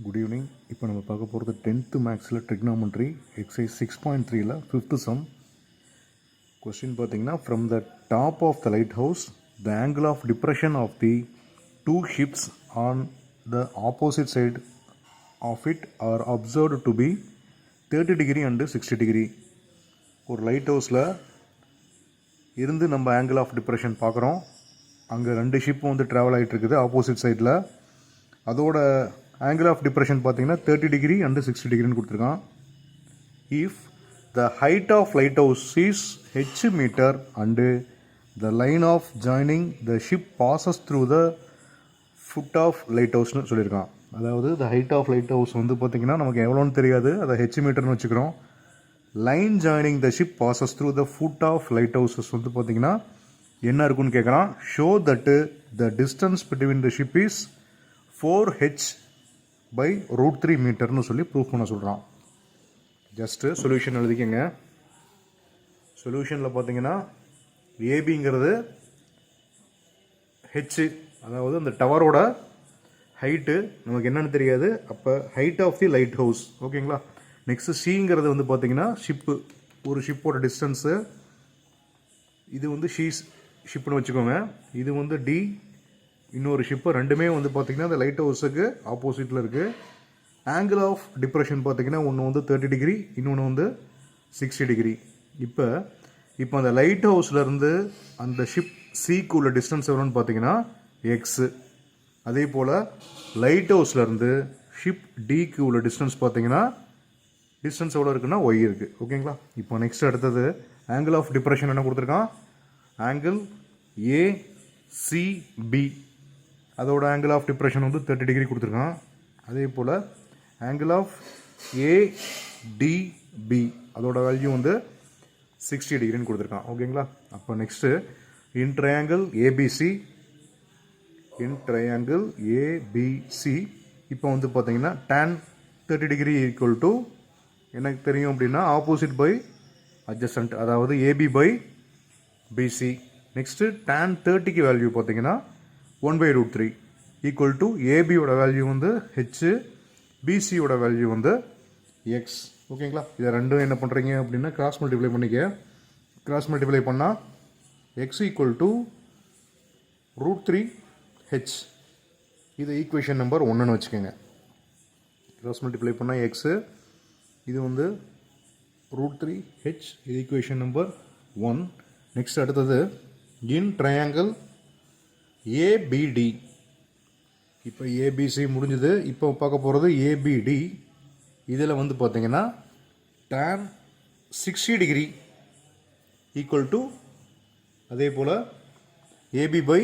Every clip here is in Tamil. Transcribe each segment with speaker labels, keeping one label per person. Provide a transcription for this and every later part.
Speaker 1: Good evening. இப்போ நம்ம பார்க்க போகிறது 10th மேக்ஸில் ட்ரிக்னாமெட்ரி எக்ஸசைஸ் 6.3ல 5th சம். கொஸ்டின் பார்த்தீங்கன்னா, from the top of the lighthouse the angle of depression of the two ships on the opposite side of it are observed to be 30 degree and 60 degree. ஒரு லைட் ஹவுஸில் இருந்து நம்ம ஆங்கிள் ஆஃப் டிப்ரெஷன் பார்க்குறோம். அங்கே 2 ஷிப்பும் வந்து ட்ராவல் ஆகிட்டு இருக்குது ஆப்போசிட் சைடில். அதோட ஆங்கிள் ஆஃப் டிப்ரெஷன் பார்த்தீங்கன்னா 30 டிகிரி அண்டு 60 டிகிரின்னு கொடுத்துருக்கான். If the height of lighthouse is h metre and the line of joining the ship passes through the foot of light ஹவுஸ்னு சொல்லியிருக்கான். அதாவது the height of lighthouse வந்து பார்த்திங்கன்னா நமக்கு எவ்வளோன்னு தெரியாது, அதை h மீட்டர்னு வச்சுக்கிறோம். Line joining the ship passes through the foot of lighthouses வந்து பார்த்திங்கன்னா என்ன இருக்குன்னு கேட்குறான். Show that the distance between the ship is 4h by √3 மீட்டர்னு சொல்லி ப்ரூஃப் பண்ண சொல்கிறான். Just solution எழுதிக்கங்க. சொல்யூஷனில் பார்த்தீங்கன்னா ஏபிங்கிறது ஹெச், அதாவது அந்த டவரோட ஹைட்டு நமக்கு என்னென்னு தெரியாது. அப்போ height of the lighthouse, ஓகேங்களா. நெக்ஸ்ட்டு சிங்கிறது வந்து பார்த்தீங்கன்னா ஷிப்பு, ஒரு ஷிப்போட டிஸ்டன்ஸு. இது வந்து ஷிப்புன்னு வச்சுக்கோங்க. இது வந்து டி, இன்னொரு ஷிப்பு. ரெண்டுமே வந்து பார்த்திங்கன்னா அந்த லைட் ஹவுஸுக்கு ஆப்போசிட்டில் இருக்குது. ஆங்கிள் ஆஃப் டிப்ரெஷன் பார்த்திங்கன்னா ஒன்று வந்து 30 டிகிரி, இன்னொன்று வந்து 60 டிகிரி. இப்போ அந்த லைட் ஹவுஸ்லேருந்து அந்த ஷிப் சிக்கு உள்ள டிஸ்டன்ஸ் எவ்வளோன்னு பார்த்தீங்கன்னா எக்ஸு. அதே போல் லைட் ஹவுஸ்லேருந்து ஷிப் டிக்கு உள்ள டிஸ்டன்ஸ் பார்த்தீங்கன்னா டிஸ்டன்ஸ் எவ்வளோ இருக்குன்னா ஒய் இருக்குது, ஓகேங்களா. இப்போ நெக்ஸ்ட் அடுத்தது ஆங்கிள் ஆஃப் டிப்ரெஷன் என்ன கொடுத்துருக்கான். ஆங்கிள் ஏசிபி, அதோட ஆங்கிள் ஆஃப் டிப்ரெஷன் வந்து 30 டிகிரி கொடுத்துருக்கான். அதே போல் ஆங்கிள் ஆஃப் ஏடிபி, அதோட வேல்யூ வந்து 60 டிகிரின்னு கொடுத்துருக்கான், ஓகேங்களா. அப்போ நெக்ஸ்ட்டு இன் ட்ரையாங்கிள் ஏபிசி, இப்போ வந்து பார்த்தீங்கன்னா tan 30 டிகிரி ஈக்குவல் டு எனக்கு தெரியும் அப்படின்னா ஆப்போசிட் பை அட்ஜசன்ட், அதாவது AB by BC. Next tan 30க்கு வேல்யூ பார்த்தீங்கன்னா 1/√3 ஈக்குவல் டு ஏபியோட வேல்யூ வந்து ஹெச், பிசியோட வேல்யூ வந்து எக்ஸ், ஓகேங்களா. இதை ரெண்டும் என்ன பண்ணுறீங்க அப்படின்னா கிராஸ் மல்டிப்ளை பண்ணிக்க. கிராஸ் மல்டிப்ளை பண்ணால் எக்ஸ் ஈக்குவல் டு √3h, இது ஈக்குவேஷன் நம்பர் 1ன்னு வச்சுக்கோங்க. கிராஸ் மல்டிப்ளை பண்ணால் எக்ஸு, இது வந்து √3h, இது ஈக்குவேஷன் நம்பர் 1. நெக்ஸ்ட் அடுத்தது இன் ட்ரையாங்கிள் ஏபிடி. இப்போ ஏபிசி முடிஞ்சது. இப்போ பார்க்க போகிறது ஏபிடி. இதில் வந்து பார்த்தீங்கன்னா tan 60 டிகிரி ஈக்குவல் டு அதே போல் ஏபி பை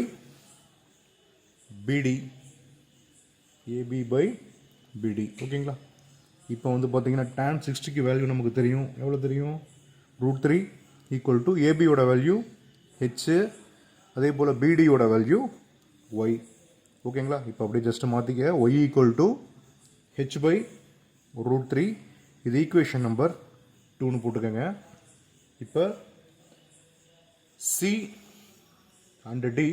Speaker 1: பிடி, ஓகேங்களா. இப்போ வந்து பார்த்தீங்கன்னா tan 60க்கு வேல்யூ நமக்கு தெரியும். எவ்வளோ தெரியும்? √3 ஈக்குவல் டு ஏபியோட வேல்யூ ஹெச், அதே போல் பிடியோட வேல்யூ ஒய், ஓகேங்களா. இப்போ அப்படியே ஜஸ்ட் மாற்றிக்க. Y equal to H by √3, இது ஈக்குவேஷன் நம்பர் 2ன்னு போட்டுக்கோங்க. இப்போ C and D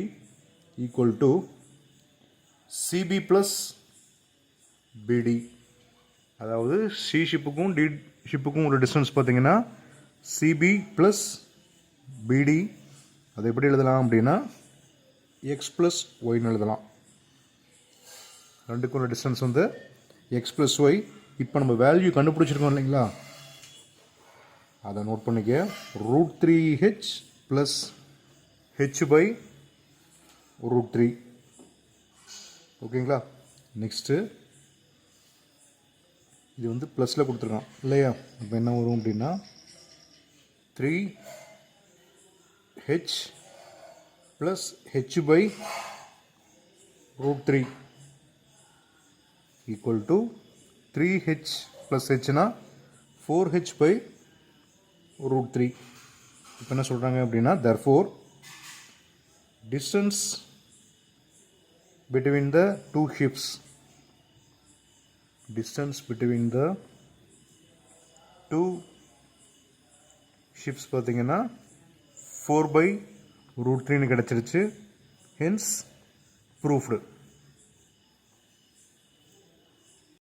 Speaker 1: equal to CB plus BD, அதாவது சி ஷிப்புக்கும் டி ஷிப்புக்கும் ஒரு டிஸ்டன்ஸ் பார்த்தீங்கன்னா சிபி ப்ளஸ் பிடி. அதை எப்படி எழுதலாம் அப்படின்னா எக்ஸ் ப்ளஸ் ஒய்னு எழுதலாம். ரெண்டுக்கும் உள்ள டிஸ்டன்ஸ் வந்து எக்ஸ் ப்ளஸ் ஒய். இப்போ நம்ம வேல்யூ கண்டுபிடிச்சிருக்கோம் இல்லைங்களா, அதை நோட் பண்ணிக்க. √3h ப்ளஸ் ஹெச் பை √3, ஓகேங்களா. நெக்ஸ்ட்டு இது வந்து ப்ளஸில் கொடுத்துருக்கான் இல்லையா. இப்போ என்ன வரும் அப்படின்னா 3h plus H by √3 equal to 3h plus ஹெச்னா 4h பை √3. இப்போ என்ன சொல்கிறாங்க அப்படின்னா therefore distance between the two ships, பார்த்தீங்கன்னா 4/√3ன்னு கிடச்சிருச்சு. Hence proofed.